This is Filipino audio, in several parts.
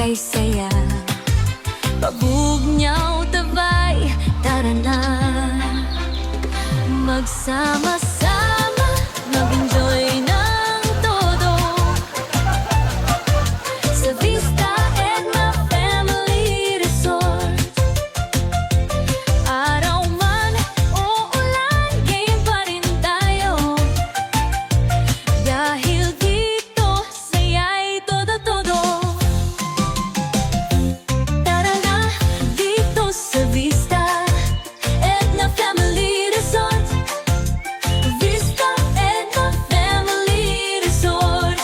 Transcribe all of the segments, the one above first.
may saya. Pabugnaw tabay, tara na magsama-sama, mag-enjoy ng todo sa Vista Edna Family Resort. Araw man o ulan, game pa rin tayo, dahil dito saya'y todo-todo. Tara na dito sa Vista Edna Family Resort. Vista Edna Family Resort.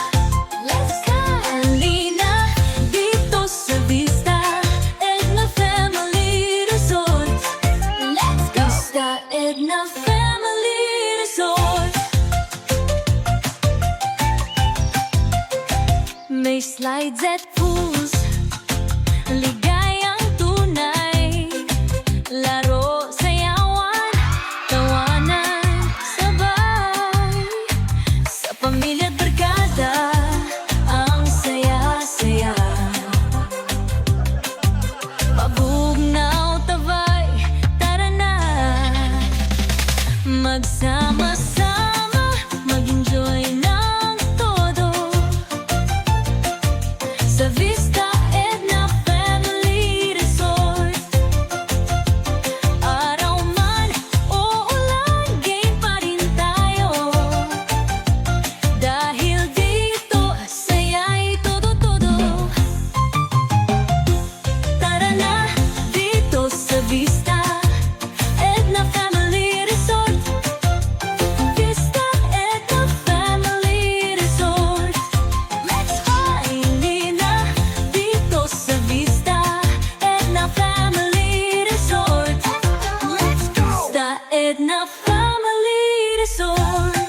Let's go! Halina dito sa Vista Edna Family Resort. Let's go! Vista Edna Family Resort. May slides at pools, ligayang tunay, laro, sayawan, tawanan, sabay. Sa pamilya at barkada, ang saya-saya. Pabugnaw tabay, tara na magsama-sama, mag-enjoy ng todo sa Vista Edna Family Resort. Araw man o ulan, game pa rin tayo, dahil dito saya'y todo-todo. Tara na dito sa Vista Edna Family Resort. Vista Edna Family Resort. Let's go! Halina dito sa Vista Edna Family Resort. Let's go! Vista Edna Family Resort.